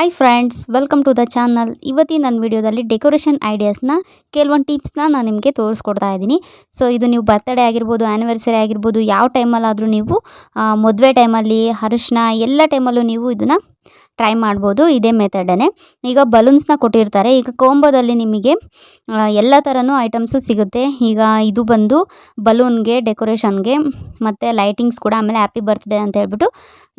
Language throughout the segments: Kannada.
Hi friends, welcome to the channel. ಇವತ್ತಿನ ನನ್ನ ವಿಡಿಯೋದಲ್ಲಿ ಡೆಕೋರೇಷನ್ ಐಡಿಯಾಸ್ನ ಕೆಲವೊಂದು ಟಿಪ್ಸ್ನ ನಾನು ನಿಮಗೆ ತೋರಿಸ್ಕೊಡ್ತಾ ಇದ್ದೀನಿ. ಸೊ ಇದು ನೀವು ಬರ್ತ್ಡೇ ಆಗಿರ್ಬೋದು, ಆ್ಯನಿವರ್ಸರಿ ಆಗಿರ್ಬೋದು, ಯಾವ ಟೈಮಲ್ಲಾದರೂ ನೀವು ಮದುವೆ ಟೈಮಲ್ಲಿ, ಅರಿಶಿನ ಎಲ್ಲ ಟೈಮಲ್ಲೂ ನೀವು ಇದನ್ನು ಟ್ರೈ ಮಾಡ್ಬೋದು. ಇದೇ ಮೆಥಡನ್ನೇ. ಈಗ ಬಲೂನ್ಸ್ನ ಕೊಟ್ಟಿರ್ತಾರೆ. ಈಗ ಕೋಂಬೋದಲ್ಲಿ ನಿಮಗೆ ಎಲ್ಲ ಥರನೂ ಐಟಮ್ಸು ಸಿಗುತ್ತೆ. ಈಗ ಇದು ಬಂದು ಬಲೂನ್ಗೆ, ಡೆಕೋರೇಷನ್ಗೆ ಮತ್ತು ಲೈಟಿಂಗ್ಸ್ ಕೂಡ. ಆಮೇಲೆ ಹ್ಯಾಪಿ ಬರ್ತ್ಡೇ ಅಂತ ಹೇಳ್ಬಿಟ್ಟು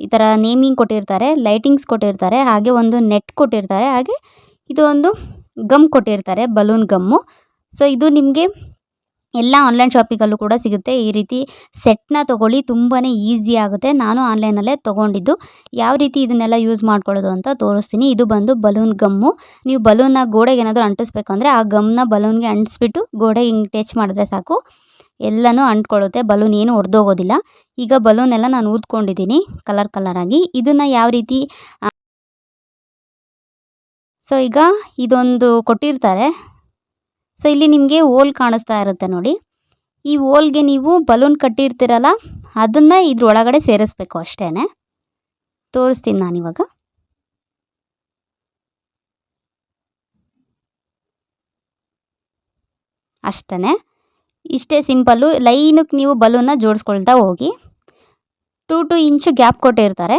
ಈ ಥರ ನೇಮಿಂಗ್ ಕೊಟ್ಟಿರ್ತಾರೆ, ಲೈಟಿಂಗ್ಸ್ ಕೊಟ್ಟಿರ್ತಾರೆ, ಹಾಗೆ ಒಂದು ನೆಟ್ ಕೊಟ್ಟಿರ್ತಾರೆ, ಹಾಗೆ ಇದು ಒಂದು ಗಮ್ ಕೊಟ್ಟಿರ್ತಾರೆ, ಬಲೂನ್ ಗಮ್ಮು. ಸೊ ಇದು ನಿಮಗೆ ಎಲ್ಲ ಆನ್ಲೈನ್ ಶಾಪಿಂಗಲ್ಲೂ ಕೂಡ ಸಿಗುತ್ತೆ. ಈ ರೀತಿ ಸೆಟ್ನ ತೊಗೊಳ್ಳಿ, ತುಂಬಾ ಈಸಿ ಆಗುತ್ತೆ. ನಾನು ಆನ್ಲೈನಲ್ಲೇ ತೊಗೊಂಡಿದ್ದು. ಯಾವ ರೀತಿ ಇದನ್ನೆಲ್ಲ ಯೂಸ್ ಮಾಡ್ಕೊಳ್ಳೋದು ಅಂತ ತೋರಿಸ್ತೀನಿ. ಇದು ಬಂದು ಬಲೂನ್ ಗಮ್ಮು. ನೀವು ಬಲೂನ್ನ ಗೋಡೆಗೆ ಏನಾದರೂ ಅಂಟಿಸ್ಬೇಕಂದ್ರೆ ಆ ಗಮ್ನ ಬಲೂನ್ಗೆ ಅಂಟಿಸ್ಬಿಟ್ಟು ಗೋಡೆಗೆ ಹಿಂಗೆ ಟಚ್ ಮಾಡಿದ್ರೆ ಸಾಕು, ಎಲ್ಲನೂ ಅಂಟ್ಕೊಳ್ಳುತ್ತೆ. ಬಲೂನ್ ಏನು ಒಡೆದೋಗೋದಿಲ್ಲ. ಈಗ ಬಲೂನ್ ಎಲ್ಲ ನಾನು ಊದ್ಕೊಂಡಿದ್ದೀನಿ ಕಲರಾಗಿ. ಇದನ್ನು ಯಾವ ರೀತಿ ಸೊ ಈಗ ಇದೊಂದು ಕೊಟ್ಟಿರ್ತಾರೆ. ಸೊ ಇಲ್ಲಿ ನಿಮಗೆ ಹೋಲ್ ಕಾಣಿಸ್ತಾ ಇರುತ್ತೆ ನೋಡಿ. ಈ ಹೋಲ್ಗೆ ನೀವು ಬಲೂನ್ ಕಟ್ಟಿರ್ತೀರಲ್ಲ, ಅದನ್ನು ಇದ್ರೊಳಗಡೆ ಸೇರಿಸ್ಬೇಕು ಅಷ್ಟೇ. ತೋರಿಸ್ತೀನಿ ನಾನಿವಾಗ. ಅಷ್ಟೇ, ಇಷ್ಟೇ ಸಿಂಪಲ್ಲು. ಲೈನಕ್ಕೆ ನೀವು ಬಲೂನ್ನ ಜೋಡಿಸ್ಕೊಳ್ತಾ ಹೋಗಿ. 2 ಇಂಚು ಗ್ಯಾಪ್ ಕೊಟ್ಟಿರ್ತಾರೆ.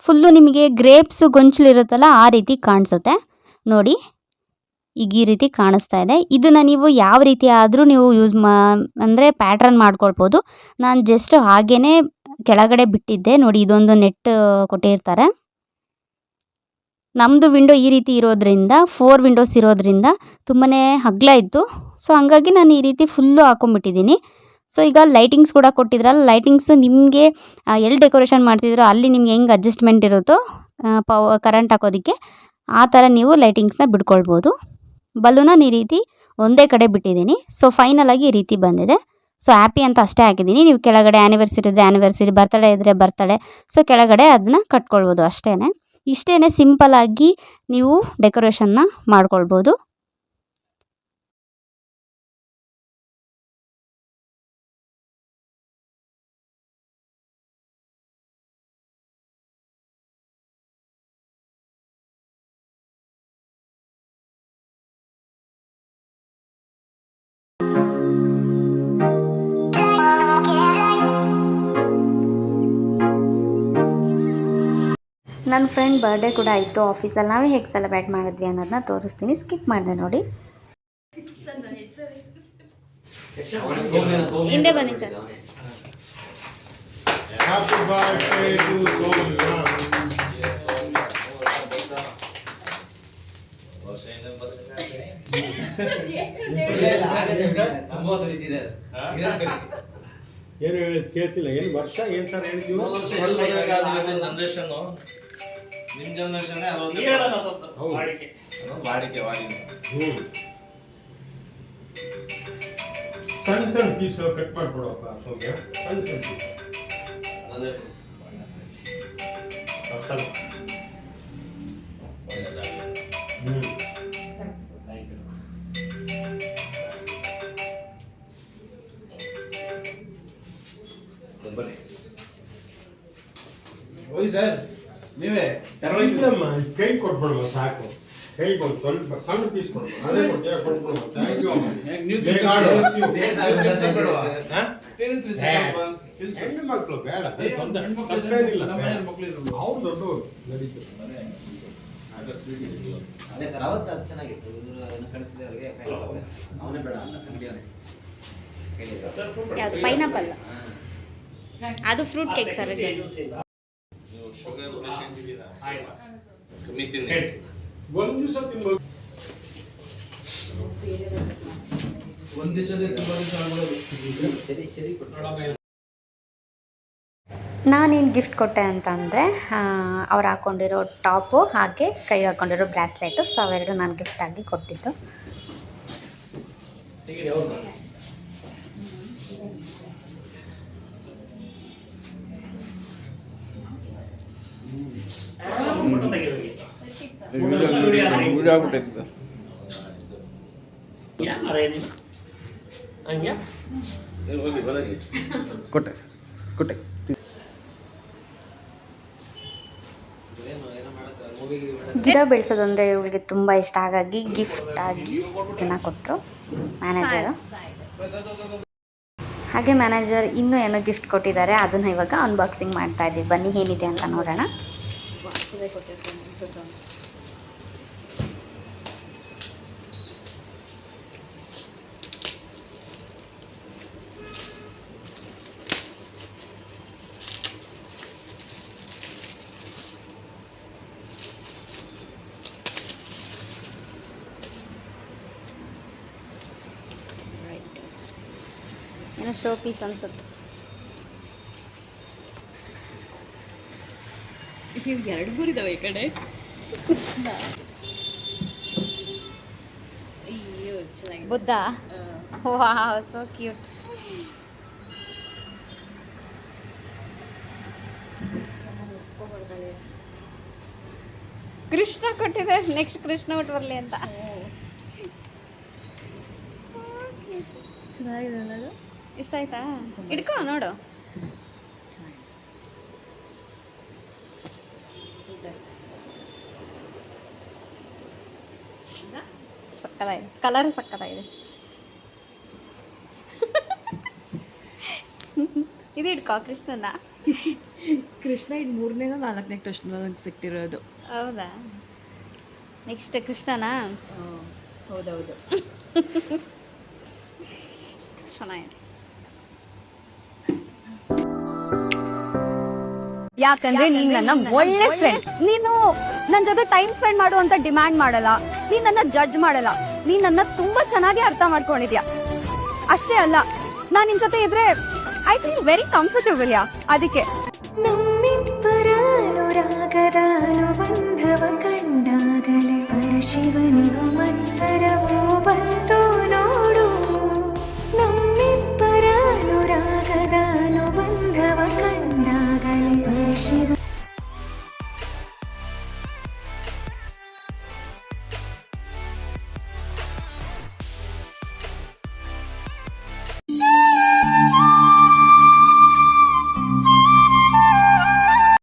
ಫುಲ್ಲು ನಿಮಗೆ ಗ್ರೇಪ್ಸ್ ಗೊಂಚಲಿರುತ್ತಲ್ಲ, ಆ ರೀತಿ ಕಾಣಿಸುತ್ತೆ ನೋಡಿ. ಈಗ ಈ ರೀತಿ ಕಾಣಿಸ್ತಾ ಇದೆ. ಇದನ್ನು ನೀವು ಯಾವ ರೀತಿ ಆದರೂ ನೀವು ಅಂದರೆ ಪ್ಯಾಟ್ರನ್ ಮಾಡ್ಕೊಳ್ಬೋದು. ನಾನು ಜಸ್ಟ್ ಹಾಗೇ ಕೆಳಗಡೆ ಬಿಟ್ಟಿದ್ದೆ ನೋಡಿ. ಇದೊಂದು ನೆಟ್ ಕೊಟ್ಟಿರ್ತಾರೆ. ನಮ್ಮದು ವಿಂಡೋ ಈ ರೀತಿ ಇರೋದ್ರಿಂದ, 4 ವಿಂಡೋಸ್ ಇರೋದ್ರಿಂದ ತುಂಬಾ ಅಗಲ ಇತ್ತು. ಸೊ ಹಂಗಾಗಿ ನಾನು ಈ ರೀತಿ ಫುಲ್ಲು ಹಾಕೊಂಡ್ಬಿಟ್ಟಿದ್ದೀನಿ. ಸೊ ಈಗ ಲೈಟಿಂಗ್ಸ್ ಕೂಡ ಕೊಟ್ಟಿದ್ರಲ್ಲ, ಲೈಟಿಂಗ್ಸು ನಿಮಗೆ ಎಲ್ಲಿ ಡೆಕೋರೇಷನ್ ಮಾಡ್ತಿದ್ರೋ ಅಲ್ಲಿ ನಿಮ್ಗೆ ಹೆಂಗೆ ಅಡ್ಜಸ್ಟ್ಮೆಂಟ್ ಇರುತ್ತೋ ಕರೆಂಟ್ ಹಾಕೋದಕ್ಕೆ, ಆ ಥರ ನೀವು ಲೈಟಿಂಗ್ಸ್ನ ಬಿಡ್ಕೊಳ್ಬೋದು. ಬಲೂನನ್ನು ಈ ರೀತಿ ಒಂದೇ ಕಡೆ ಬಿಟ್ಟಿದ್ದೀನಿ. ಸೊ ಫೈನಲಾಗಿ ಈ ರೀತಿ ಬಂದಿದೆ. ಸೊ ಹ್ಯಾಪಿ ಅಂತ ಅಷ್ಟೇ ಹಾಕಿದ್ದೀನಿ. ನೀವು ಕೆಳಗಡೆ ಆ್ಯನಿವರ್ಸರಿ ಇದ್ದರೆ ಆ್ಯನಿವರ್ಸರಿ, ಬರ್ತಡೇ ಇದ್ದರೆ ಬರ್ತಡೇ, ಸೊ ಕೆಳಗಡೆ ಅದನ್ನ ಕಟ್ಕೊಳ್ಬೋದು ಅಷ್ಟೇ. ಇಷ್ಟೇ ಸಿಂಪಲ್ಲಾಗಿ ನೀವು ಡೆಕೋರೇಷನ್ನ ಮಾಡ್ಕೊಳ್ಬೋದು. ನನ್ನ ಫ್ರೆಂಡ್ ಬರ್ಡೇ ಕೂಡ ಇತ್ತು ಆಫೀಸಲ್ಲಿ. ನಾವೇ ಹೇಗೆ ಸೆಲೆಬ್ರೇಟ್ ಮಾಡಿದ್ವಿ ಅನ್ನೋದನ್ನ ತೋರಿಸ್ತೀನಿ. ಸ್ಕಿಪ್ ಮಾಡಿದೆ ನೋಡಿ. ಹಿಂದೆ ಬನ್ನಿ ಸರ್. ಏನು ಹೇಳಿದ್ ಕೇಳ್ತಿಲ್ಲ. ಏನು ವರ್ಷ ಏನು ಸರ್ ಹೇಳಿದ್ವಿ? ನಿಮ್ಮ ಜನರೇಷನ್ ವಾಡಿಕೆ ಸಣ್ಣ ಪೀಸ್ ಕಟ್ ಮಾಡ್ಕೊಡಪ್ಪ. ಸೋಗೆ ಸಣ್ಣ ಪೀಸ್ ಹೋಗಿ ಸರ್, ನೀವೇ ಇಲ್ಲಮ್ಮ, ಕೈ ಕೊಟ್ಬಿಡಮ್ಮ ಸಾಕು. ಕೈ ಕೊಟ್ಟು ಸ್ವಲ್ಪ ಸಣ್ಣ ಪೀಸ್ ಕೊಡು. ಅದೇ ಕೊಟ್ಟು ಕೊಟ್ಬಿಡಮ್ಮ. ಥ್ಯಾಂಕ್ ಯು ಅಮ್ಮ. ಹೆಣ್ಣು ಮಕ್ಕಳು ಬೇಡ, ತಪ್ಪೇನಿಲ್ಲ. ಅವ್ರು ದೊಡ್ಡವರು ನಡೀತು. ಅದೇ ಸರ್, ಅವತ್ತು ಅದು ಚೆನ್ನಾಗಿತ್ತು. ಕಳಿಸಿದವರಿಗೆ ಅವನೇ ಬೇಡ ಅಲ್ಲ, ಅಂಗಡಿಯವನೇ. ಯಾವುದು ಪೈನಾಪಲ್? ಅದು ಫ್ರೂಟ್ ಕೇಕ್ ಸರ್. ಕಮ್ಮಿ ತಿಂದು ಒಂದು ದಿವಸ ತಿನ್ಬೋದು. ಒಂದು ದಿವಸದಲ್ಲಿ ನಾನೇನು ಗಿಫ್ಟ್ ಕೊಟ್ಟೆ ಅಂತಂದರೆ, ಅವ್ರು ಹಾಕ್ಕೊಂಡಿರೋ ಟಾಪು, ಹಾಗೆ ಕೈಗೆ ಹಾಕ್ಕೊಂಡಿರೋ ಬ್ರಾಸ್ಲೆಟು. ಸೊ ಅವೆರಡು ನಾನು ಗಿಫ್ಟಾಗಿ ಕೊಟ್ಟಿದ್ದು. ಕೊಟ್ಟೆ ಸರ್ ಕೊಟ್ಟೆ. ಏನು ಏನೋ ಮಾಡಕ್ಕೆ ಮೂವಿಗೆ ಗಿಡ ಬೆಳೆಸೋದಂದರೆ ಇವಳಿಗೆ ತುಂಬ ಇಷ್ಟ, ಹಾಗಾಗಿ ಗಿಫ್ಟ್ ಆಗಿ ಇದನ್ನು ಕೊಟ್ಟರು ಮ್ಯಾನೇಜರು. ಹಾಗೆ ಮ್ಯಾನೇಜರ್ ಇನ್ನೂ ಏನೋ ಗಿಫ್ಟ್ ಕೊಟ್ಟಿದ್ದಾರೆ, ಅದನ್ನು ಇವಾಗ ಅನ್ಬಾಕ್ಸಿಂಗ್ ಮಾಡ್ತಾ ಇದ್ದೀವಿ. ಬನ್ನಿ ಏನಿದೆ ಅಂತ ನೋಡೋಣ. ಏನೋ ಶೋ ಪೀಸ್ ಅನ್ಸುತ್ತೆ. ಇವು 2-3 ಇದಾವೆ ಈ ಕಡೆ. ಅಯ್ಯೋ ಚೆನ್ನಾಗಿದೆ. Buddha, wow so cute. Krishna ಕೊಟ್ಟಿದೆ, ನೆಕ್ಸ್ಟ್ ಕೃಷ್ಣ ಒಟ್ಟು ಬರಲಿ ಅಂತ. ಚೆನ್ನಾಗಿದೆ ಅನ್ನೋದು. ಇಷ್ಟ ಆಯ್ತಾ? ಇಟ್ಕೋ ನೋಡು. ಸಕ್ಕತ್ತಾಗಿದೆ, ಕಲರು ಸಕ್ಕತ್ತಾಗಿದೆ. ಇದು ಇಟ್ಕೋ ಕೃಷ್ಣನ. ಕೃಷ್ಣ ಇದು 3ನೇನೋ 4ನೇ ಕೃಷ್ಣ ಸಿಗ್ತಿರೋದು. ಹೌದಾ? ನೆಕ್ಸ್ಟ್ ಕೃಷ್ಣನಾ? ಹೌದೌದು. ಚೆನ್ನಾಗಿದೆ. ಯಾಕಂದ್ರೆ ನೀನ್ ನನ್ನ ಒಳ್ಳೆ ಫ್ರೆಂಡ್. ನೀನು ನನ್ನ ಜೊತೆ ಟೈಮ್ ಸ್ಪೆಂಡ್ ಮಾಡು ಅಂತ ಡಿಮ್ಯಾಂಡ್ ಮಾಡಲ್ಲ, ನೀನ್ ನನ್ನ ಜಡ್ಜ್ ಮಾಡಲ್ಲ, ನೀನ್ ನನ್ನ ತುಂಬಾ ಚೆನ್ನಾಗಿ ಅರ್ಥ ಮಾಡ್ಕೊಂಡಿದ್ಯಾ. ಅಷ್ಟೇ ಅಲ್ಲ, ನಾನ್ ನಿನ್ ಜೊತೆ ಇದ್ರೆ ಐ ಫೀಲ್ ವೆರಿ ಕಂಫರ್ಟಬಲ್. ಅದಕ್ಕೆ ನಮ್ಮಿಬ್ಬರ ಅನುರಾಗದ ಅನುಬಂಧವ ಕಂಡಾಗಲೇ ಪರಶಿವನಿಗೂ ಮತ್ಸರವು